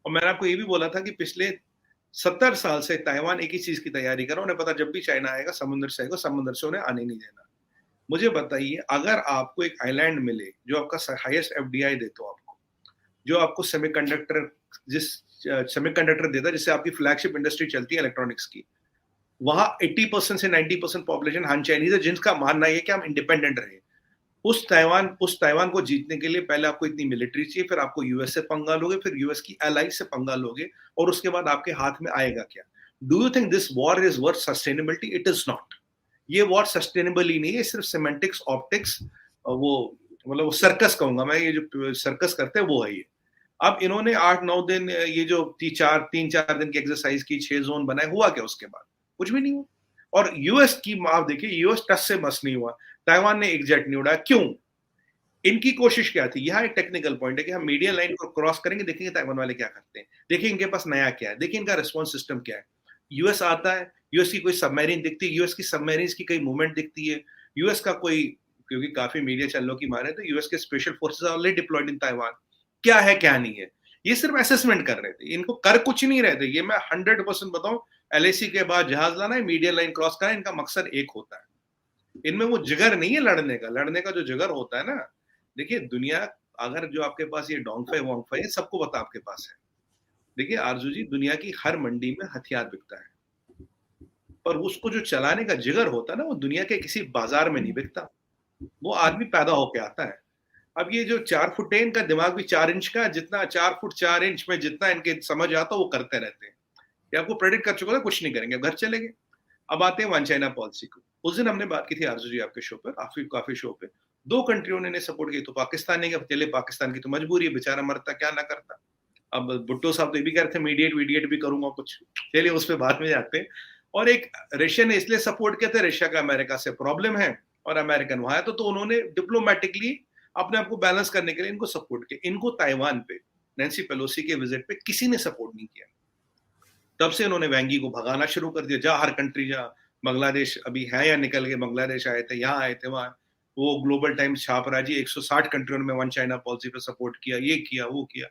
और मैंने आपको ये भी बोला था कि पिछले 70 साल से ताइवान एक ही चीज की तैयारी कर रहा है, उन्हें पता जब भी चाइना आएगा समुद्र से आएगा, समुद्र से उन्हें आने नहीं देना। मुझे बताइए, अगर आपको एक आइलैंड मिले जो आपका हाईएस्ट एफडीआई दे, तो आपको जो आपको सेमीकंडक्टर, जिस सेमीकंडक्टर देता है जिससे आपकी फ्लैगशिप इंडस्ट्री चलती है इलेक्ट्रॉनिक्स की, वहां 80% से 90% पॉपुलेशन हान चाइनीज है, जिनका मानना है कि हम इंडिपेंडेंट रहे। उस ताइवान को जीतने के लिए पहले आपको इतनी मिलिट्री चाहिए, फिर आपको यूएस से पंगा लोगे, फिर यूएस की एलाइज से पंगा लोगे, और उसके बाद आपके हाथ में आएगा क्या? Do you think this war is worth sustainability? It is not. ये वॉर सस्टेनेबल ही नहीं है, सिर्फ सिमेंटिक्स, ऑप्टिक्स, वो मतलब वो सर्कस कहूंगा मैं, ये जो सर्कस करते हैं वो है ये। अब इन्होंने 8-9 दिन ये जो 3-4 दिन की एक्सरसाइज की, 6 जोन बनाए, हुआ क्या उसके बाद? कुछ भी नहीं हुआ। और यूएस की आप देखिए, यूएस टच से मस नहीं हुआ, ताइवान ने एक जेट नहीं उड़ाया, क्यों? इनकी कोशिश क्या थी? यहाँ एक टेक्निकल पॉइंट है कि हम मीडियम लाइन को क्रॉस करेंगे, देखेंगे ताइवान वाले क्या करते हैं, देखिए इनके पास नया क्या है, देखिए इनका रिस्पॉन्स सिस्टम क्या है। यूएस आता है, यूएस की कोई सबमरीन दिखती है, यूएस की सबमरीन की कई मूवमेंट दिखती है, यूएस का कोई, क्योंकि काफी मीडिया चैनलों की माने तो यूएस के special forces already deployed in Taiwan, क्या है क्या नहीं है, ये सिर्फ असेसमेंट कर रहे थे, इनको कर कुछ नहीं रहे थे। ये मैं 100% बताऊं, एलएसी के बाद जहाज लाना है, मीडियम लाइन क्रॉस करना है, इनका मकसद एक होता है। इनमें वो जिगर नहीं है लड़ने का जो जिगर होता है ना, देखिए दुनिया, अगर जो आपके पास ये डोंगफे वोंगफे है, सबको पता आपके पास है। देखिए आरजू जी, दुनिया की हर मंडी में हथियार बिकता है, पर उसको जो चलाने का जिगर होता है ना, वो दुनिया के किसी बाजार में नहीं बिकता, वो आदमी पैदा होके आता है। अब ये जो 4 फुट है, इनका दिमाग भी 4 इंच का, जितना 4 फुट 4 इंच में जितना इनके समझ आता वो करते रहते हैं। ये आपको प्रेडिक्ट कर चुका था, कुछ नहीं करेंगे, घर चले गए। अब आते हैं वन चाइना पॉलिसी को। उस दिन हमने बात की थी आरजू जी आपके शो पर, काफी शो पे, 2 कंट्रियों ने सपोर्ट की, तो पाकिस्तान ने, चले पाकिस्तान की तो मजबूरी है, बेचारा मरता क्या ना करता। अब भुट्टो साहब तो ये भी कह रहे थे मीडिएट भी करूंगा कुछ, चलिए उस पर बाद में जाते हैं। और एक रशिया ने इसलिए सपोर्ट किया था, रशिया का अमेरिका से प्रॉब्लम है और अमेरिकन वहां है, तो उन्होंने डिप्लोमेटिकली अपने आप को बैलेंस करने के लिए इनको सपोर्ट किया। इनको ताइवान पे नैन्सी पेलोसी के विजिट पे किसी ने सपोर्ट नहीं किया। तब से उन्होंने वैंगी को भगाना शुरू कर दिया, जहां हर कंट्री, जहां बांग्लादेश अभी है या निकल गए, बांग्लादेश आए थे, यहाँ आए थे, वहां वो ग्लोबल टाइम्स छाप रहा जी 160 कंट्रियों में वन चाइना पॉलिसी पे सपोर्ट किया, ये किया वो किया।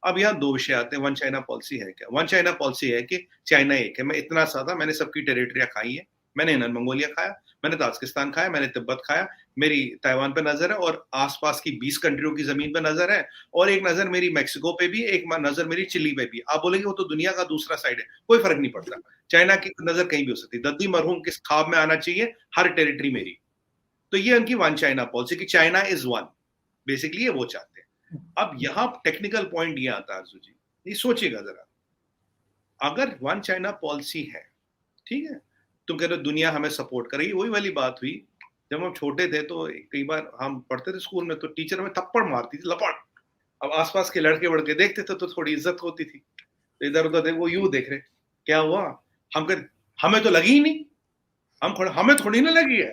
अब यहाँ 2 विषय आते हैं, वन चाइना पॉलिसी है क्या? वन चाइना पॉलिसी है कि चाइना एक है, मैं इतना सादा, मैंने सबकी टेरिटरिया खाई है, मैंने इनर मंगोलिया खाया, मैंने ताजिकिस्तान खाया, मैंने तिब्बत खाया, मेरी ताइवान पे नजर है, और आसपास की 20 कंट्रियों की जमीन पे नजर है, और एक नजर मेरी मेक्सिको पे भी, एक नजर मेरी चिली पे भी। आप बोलेंगे वो तो दुनिया का दूसरा साइड है, कोई फर्क नहीं पड़ता, चाइना की नजर कहीं भी हो सकती है, दद्दी मरहूम किस ख्वाब में आना चाहिए, हर टेरिटरी मेरी। तो ये उनकी वन चाइना पॉलिसी की चाइना इज वन, बेसिकली ये वो चाहते हैं। अब यहाँ टेक्निकल पॉइंट ये आता है आरजू जी, ये सोचिएगा जरा, अगर वन चाइना पॉलिसी है, ठीक है, तुम कह रहे हो दुनिया हमें सपोर्ट करेगी, वही वाली बात हुई जब हम छोटे थे, तो कई बार हम पढ़ते थे स्कूल में, तो टीचर हमें थप्पड़ मारती थी, लपड़। अब आसपास के लड़के वड़के देखते थे तो थोड़ी इज्जत होती थी, तो इधर उधर देख, वो यूं देख रहे, क्या हुआ? हम कर, हमें तो लगी ही नहीं, हमें थोड़ी ना लगी है,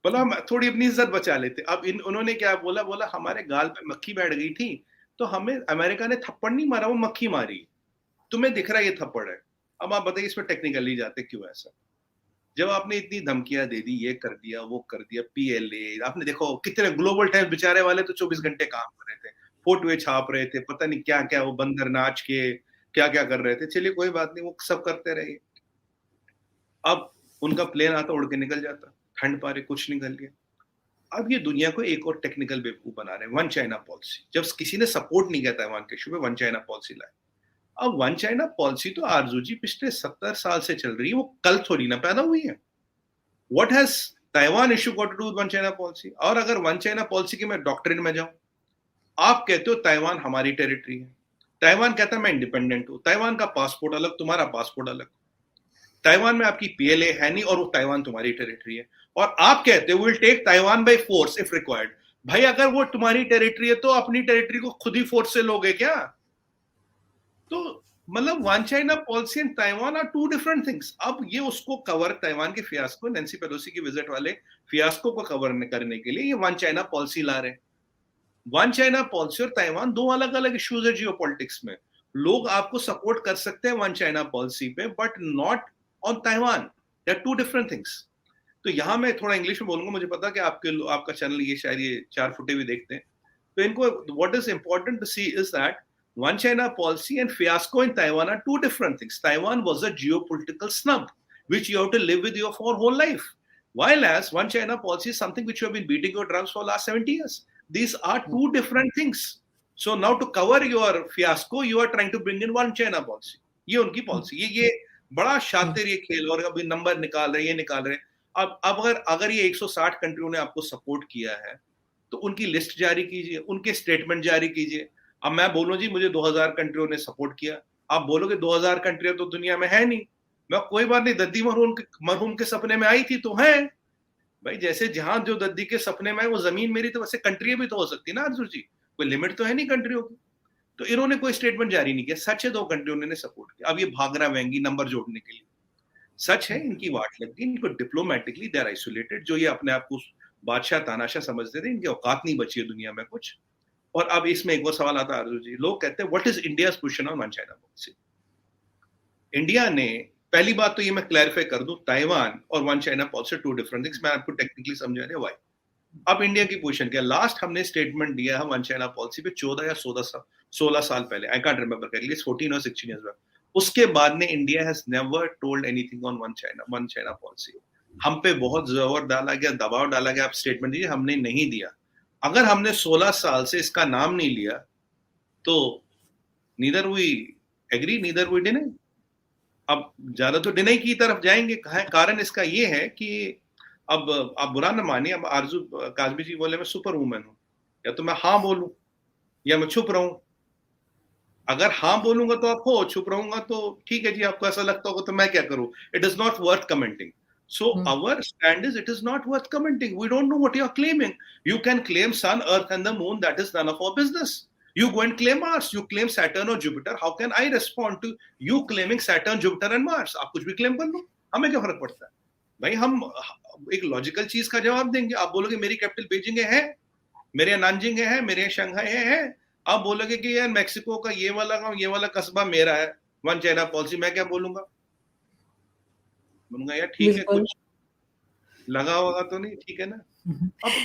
बोला हम थोड़ी अपनी इज्जत बचा लेते। अब उन्होंने क्या बोला, हमारे गाल पे मक्खी बैठ गई थी, तो हमें अमेरिका ने थप्पड़ नहीं मारा, वो मक्खी मारी, तुम्हें दिख रहा है ये थप्पड़ है। अब आप बताइए इसमें टेक्निकली जाते क्यों ऐसा? जब आपने इतनी धमकियां दे दी, ये कर दिया वो कर दिया, पीएलए, आपने देखो कितने ग्लोबल टाइम्स बेचारे वाले तो 24 घंटे काम कर रहे थे, फोटोए छाप रहे थे, पता नहीं क्या क्या, वो बंदर नाच के क्या क्या कर रहे थे। चलिए कोई बात नहीं, वो सब करते रहे। अब उनका प्लेन आता, उड़ के निकल जाता, ठंड पा रहे, कुछ निकल गया। अब ये दुनिया को एक और टेक्निकल बेवकूफ बना रहे हैं, वन चाइना पॉलिसी। जब किसी ने सपोर्ट नहीं किया ताइवान के इशू पे, वन चाइना पॉलिसी लाए। अब वन चाइना पॉलिसी तो आरजू जी पिछले 70 साल से चल रही है, वो कल थोड़ी ना पैदा हुई है। What has Taiwan issue got to do with one China policy? और अगर वन चाइना पॉलिसी की मैं डॉक्ट्रिन में जाऊं, आप कहते हो ताइवान हमारी टेरिटरी है, ताइवान कहता है मैं इंडिपेंडेंट हूं, ताइवान का पासपोर्ट अलग, तुम्हारा पासपोर्ट अलग, ताइवान में आपकी पीएलए है नहीं, और वो ताइवान तुम्हारी टेरिटरी है, और आप कहते हो will take Taiwan by force if required. भाई अगर वो तुम्हारी टेरिटरी है, तो अपनी टेरिटरी को खुद ही फोर्स से लोगे क्या? तो मतलब one China policy and Taiwan are two different things. अब ये उसको कवर, ताइवान के फियास्को, नैन्सी पेलोसी की विजिट वाले फियास्को को कवर करने के लिए ये वन चाइना पॉलिसी ला रहे हैं। वन चाइना पॉलिसी और ताइवान दो अलग अलग इश्यूज है जियोपॉलिटिक्स में। लोग आपको सपोर्ट कर सकते हैं वन चाइना पॉलिसी पे, but not on Taiwan, they are two different things. तो यहां मैं थोड़ा इंग्लिश में बोलूंगा, मुझे पता कि आपका चैनल ये शायद ये 4 फुटे भी देखते हैं, तो इनको what is important to see is that One China policy and fiasco in Taiwan are two different things. Taiwan was a geopolitical snub, which you have to live with your for whole life. While as One China policy is something which you have been beating your drums for the last 70 years. These are two different things. So now to cover your fiasco, you are trying to bring in One China policy. ये उनकी policy, ये बड़ा शातिर ये खेल, और अभी number निकाल रहे, ये निकाल रहे. अब अगर ये 160 कंट्रियों ने आपको सपोर्ट किया है, तो उनकी लिस्ट जारी कीजिए, उनके स्टेटमेंट जारी कीजिए. अब मैं बोलूं जी मुझे 2000 कंट्रियों ने सपोर्ट किया, आप बोलोगे 2000 कंट्रियां तो दुनिया में है नहीं. मैं कोई बात नहीं, दद्दी मरहूम के सपने में आई थी तो है भाई. जैसे जहां जो दद्दी के सपने में है वो जमीन मेरी, तो वैसे कंट्री भी तो हो सकती ना अर्जुन जी, कोई लिमिट तो है नहीं कंट्रियों की. तो इन्होंने कोई स्टेटमेंट जारी नहीं किया. सच है 2 कंट्रियों ने सपोर्ट किया. अब ये भाग रहा वेंगी नंबर जोड़ने के लिए. सच है इनकी वाट लग गई, इनको डिप्लोमेटिकली दे आर आइसोलेटेड. जो ये अपने आप को बादशाह तानाशाह समझते थे, इनकी औकात नहीं बची है दुनिया में कुछ. और अब इसमें एक और सवाल आता है अर्जुन जी, लोग कहते हैं what is India position on one China policy. India ने, पहली बात तो ये मैं क्लैरिफाई कर दूं, ताइवान और one China policy two different things. मैं आपको टेक्निकली समझा रहा हूं व्हाई. अब इंडिया की पोजीशन क्या, लास्ट हमने स्टेटमेंट दिया है वन चाइना पॉलिसी पे 14 या 16 साल पहले, आई कांट रिमेंबर करेक्टली, 14 और 16 इयर्स बैक. उसके बाद ने India has never told anything on one China policy. हम पे बहुत जोर डाला गया, दबाव डाला गया, आप स्टेटमेंट दीजिए, हमने नहीं दिया. अगर हमने 16 साल से इसका नाम नहीं लिया तो neither we agree neither we deny. अब ज्यादा तो डिनाई की तरफ जाएंगे. कारण इसका ये है कि अब आप बुरा न मानिए, अब आरजू काजमी जी बोले मैं सुपर वुमन हूं, या तो मैं हाँ बोलूं या मैं चुप रहूं. अगर हाँ बोलूंगा तो आप हो, चुप रहूंगा तो ठीक है जी, आपको ऐसा लगता होगा तो मैं क्या करूं. It is not worth commenting. So our stand is it is not worth commenting. We don't know what you are claiming. You can claim sun, earth and the moon. That is none of our business. You go and claim Mars. You claim Saturn or Jupiter. How can I respond to you claiming Saturn, Jupiter and Mars? आप कुछ भी claim कर लो, हमें क्या फर्क पड़ता है भाई. हम एक लॉजिकल चीज का जवाब देंगे. आप बोलोगे मेरी कैपिटल बीजिंग है, मेरे यहाँ नानजिंग है, मेरे यहाँ शंघाई है. आप बोलोगे कि यार मैक्सिको का ये वाला कस्बा मेरा है, वन चाइना पॉलिसी. मैं क्या बोलूंगा यार ठीक है, कुछ लगा होगा तो नहीं, ठीक है ना.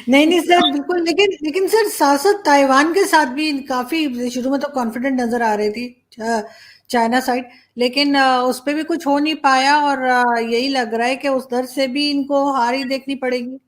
नहीं सर, बिल्कुल. लेकिन सर साथ साथ ताइवान के साथ भी काफी शुरू में तो कॉन्फिडेंट नजर आ रही थी चाइना साइड, लेकिन उस पे भी कुछ हो नहीं पाया, और यही लग रहा है कि उस दर से भी इनको हार ही देखनी पड़ेगी.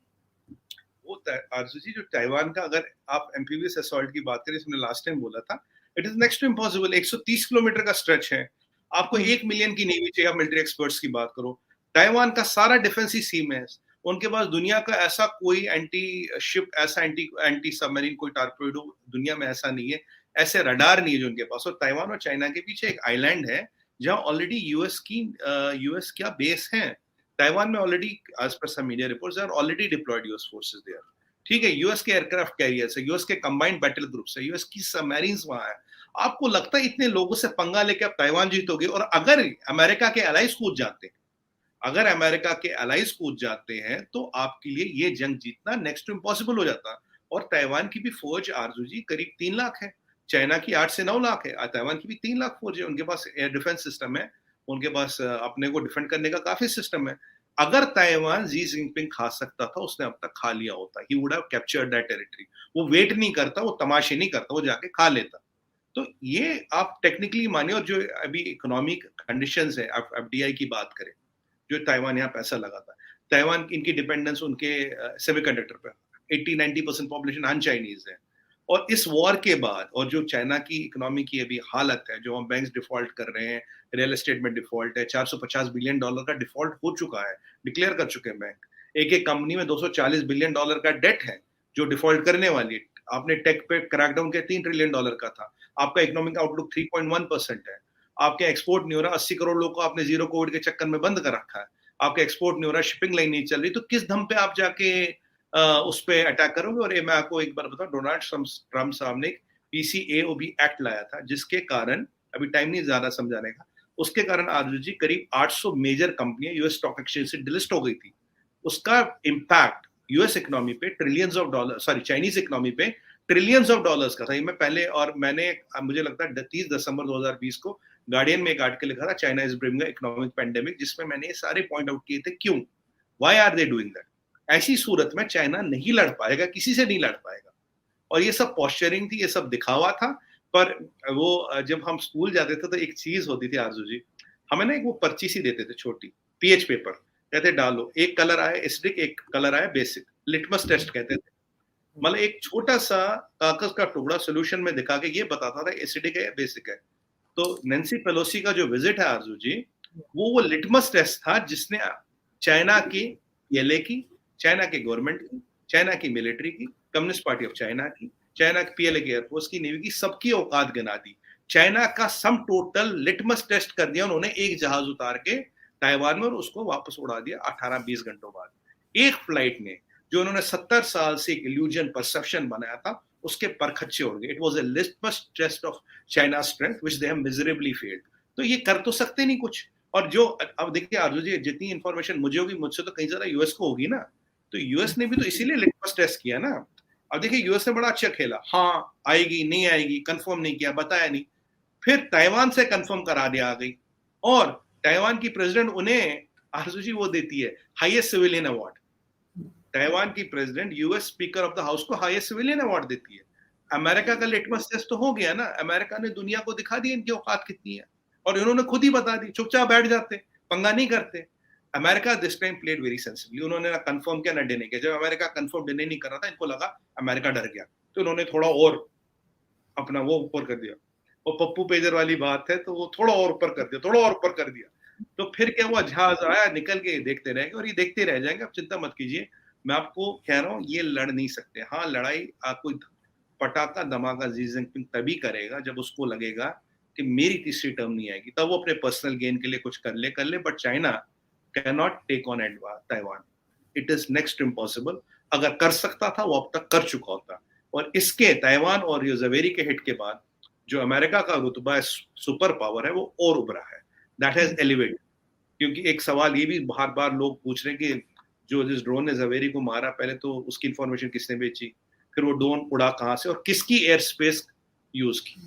वो आरजू जी, जो ताइवान का, अगर आप एम्फीबियस असॉल्ट की बात करें, इसमें लास्ट टाइम बोला था, it is next to impossible. 130 kilometre का स्ट्रेच है, आपको 1 मिलियन की नेवी चाहिए. मिलिट्री एक्सपर्ट्स की बात करो, ताइवान का सारा डिफेंस ही सी में है. उनके पास दुनिया का ऐसा कोई एंटी शिप, ऐसा एंटी सबमरीन कोई टारपेडो दुनिया में ऐसा नहीं है, ऐसे रडार नहीं है जो उनके पास. और ताइवान और चाइना के पीछे एक आइलैंड है जहां ऑलरेडी यूएस क्या बेस है. ताइवान में already, as per some media reports, are already deployed US forces there. ठीक है, यूएस के एयरक्राफ्ट कैरियर्स है, यूएस के कंबाइंड बैटल ग्रुप्स है, यूएस की सबमरीन्स वहां है. आपको लगता है इतने लोगों से पंगा लेके आप ताइवान जीतोगे? और अगर अमेरिका के अलाइज कूद जाते हैं, तो आपके लिए ये जंग जीतना नेक्स्ट टू इम्पॉसिबल हो जाता. और ताइवान की भी फौज आरजू जी करीब 3 लाख है, चाइना की 8 से 9 लाख है, ताइवान की भी 3 लाख फौज है. उनके पास एयर डिफेंस सिस्टम है, उनके पास अपने को डिफेंड करने का काफी सिस्टम है. अगर ताइवान जी जिनपिंग खा सकता था, उसने अब तक खा लिया होता. He would have captured that territory. वो वेट नहीं करता, वो तमाशे नहीं करता, वो जाके खा लेता. तो ये आप टेक्निकली मानिए. और जो अभी इकोनॉमिक कंडीशंस है, आप एफडीआई की बात करें, जो ताइवान यहाँ पैसा लगाता है, ताइवान इनकी डिपेंडेंस उनके सेमीकंडक्टर पे 80-90% पॉपुलेशन अन चाइनीज है. और इस वॉर के बाद, और जो चाइना की इकोनॉमी की अभी हालत है, जो हम बैंक्स डिफॉल्ट कर रहे हैं, रियल एस्टेट में डिफॉल्ट है, $450 बिलियन का डिफॉल्ट हो चुका है, डिक्लेयर कर चुके हैं बैंक. एक कंपनी में $240 बिलियन का डेट है जो डिफॉल्ट करने वाली है. आपने टेक पे क्रैकडाउन किया, $3 ट्रिलियन का था. आपका इकोनॉमिक आउटलुक 3.1% है. आपके एक्सपोर्ट नहीं हो रहा, 80 करोड़ लोग को आपने जीरो कोविड के चक्कर में बंद कर रखा है. आपके एक्सपोर्ट नहीं हो रहा, शिपिंग लाइन नहीं चल रही, तो किस दम पे आप जाके उस पे अटैक करोगे? और मैं आपको एक बार बताऊं, डोनाल्ड ट्रम्प साहब ने PCAOB एक्ट लाया था, जिसके कारण, अभी टाइम नहीं ज्यादा समझाने का, उसके कारण आरजू जी करीब 800 मेजर कंपनियां यूएस स्टॉक एक्सचेंज से डिलिस्ट हो गई थी. उसका इम्पैक्ट यूएस इकोनॉमी पे trillions of dollar, sorry Chinese economy पे ट्रिलियंस ऑफ डॉलर्स का था. ये मैं पहले, और मैंने, मुझे लगता है 30 दिसंबर 2020 को गार्डियन में एक आर्टिकल लिखा था, China is bringing economic pandemic, जिसमें मैंने ये सारे पॉइंट आउट किए थे. क्यों, why are they doing that? ऐसी सूरत में चाइना नहीं लड़ पाएगा, किसी से नहीं लड़ पाएगा. और ये सब पॉस्चरिंग थी, ये सब दिखावा था. पर वो जब हम स्कूल जाते थे तो एक चीज होती थी आरजू जी, हमें ना एक वो पर्ची सी देते थे छोटी, पीएच पेपर, कहते डालो, एक कलर आया एसिडिक, एक कलर आया बेसिक, लिटमस टेस्ट कहते थे। मतलब एक छोटा सा कागज का टुकड़ा सोल्यूशन में दिखा के ये बताता था एसिडिक है या बेसिक है। तो नैन्सी पेलोसी का जो विजिट है आरजू जी, वो लिटमस टेस्ट था जिसने चाइना की पीएलए की, चाइना के गवर्नमेंट की, चाइना की मिलिट्री की, कम्युनिस्ट पार्टी ऑफ चाइना की, चाइना की पीएलए की, एयरफोर्स की, नेवी की, सबकी औकात गिना दी। चाइना का सम टोटल लिटमस टेस्ट कर दिया उन्होंने एक जहाज उतार के ताइवान में और उसको वापस उड़ा दिया 18-20 घंटों बाद। एक फ्लाइट ने जो उन्होंने 70 साल से एक इल्यूजन परसेप्शन बनाया था उसके परखच्चे उड़ गए। It was a litmus test of China strength which they have miserably failed. तो ये कर तो सकते नहीं कुछ। और जो अब देखिए आरजू जी, जितनी इंफॉर्मेशन मुझे होगी मुझसे तो कहीं ज्यादा यूएस को होगी ना। तो यूएस ने भी तो इसीलिए लिटमस टेस्ट किया ना। अब देखिए यूएस ने बड़ा अच्छा खेला, हाँ आएगी नहीं आएगी कंफर्म नहीं किया, बताया नहीं, फिर ताइवान से कंफर्म करा दिया आ गई। और ताइवान की प्रेसिडेंट उन्हें आरजू जी वो देती है हाईएस्ट सिविलियन अवार्ड। ताइवान की president US speaker of the house को हाईएस्ट सिविलियन अवार्ड देती है। अमेरिका का लिटमस टेस्ट तो हो गया ना, अमेरिका ने दुनिया को दिखा दी इनकी औकात कितनी है, और इन्होंने खुद ही बता दी, चुपचाप बैठ जाते, पंगा नहीं करते। America this time played very sensibly, उन्होंने ना कंफर्म किया ना डिने किया। जब अमेरिका कंफर्म डिने नहीं कर रहा था, इनको लगा अमेरिका डर गया, तो उन्होंने थोड़ा और अपना वो ऊपर कर दिया। वो पप्पू पेजर वाली बात है, तो वो थोड़ा और ऊपर कर दिया, थोड़ा और ऊपर कर दिया। तो फिर क्या हुआ, जहाज आया, निकल के देखते रहेंगे और ये देखते रह जाएंगे। आप चिंता मत कीजिए, मैं आपको कह रहा हूँ ये लड़ नहीं सकते। हाँ लड़ाई कोई पटाखा धमाका जी जिनपिंग तभी करेगा जब उसको लगेगा कि मेरी तीसरी टर्म नहीं आएगी, तब वो अपने पर्सनल गेन के लिए कुछ कर ले। But China can not take on Taiwan, it is next impossible. अगर कर सकता था वो अब तक कर चुका होता। और इसके ताइवान और ये ज़वेरी के हिट के बाद जो अमेरिका का रुतबा सुपर पावर है वो और उभरा है, दैट हैज एलिवेटेड। क्योंकि एक सवाल ये भी बार बार लोग पूछ रहे हैं कि जो जिस ड्रोन ने ज़वेरी को मारा, पहले तो उसकी इंफॉर्मेशन किसने बेची, फिर वो ड्रोन उड़ा कहां से और किसकी एयर स्पेस यूज की।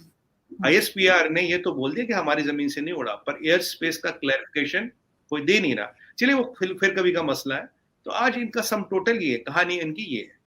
आईएसपीआर ने ये तो बोल दिया कि हमारी जमीन से नहीं उड़ा, पर एयर स्पेस का क्लैरिफिकेशन कोई दे नहीं रहा। चलिए वो फिर कभी का मसला है। तो आज इनका सम टोटल ये कहानी इनकी ये है।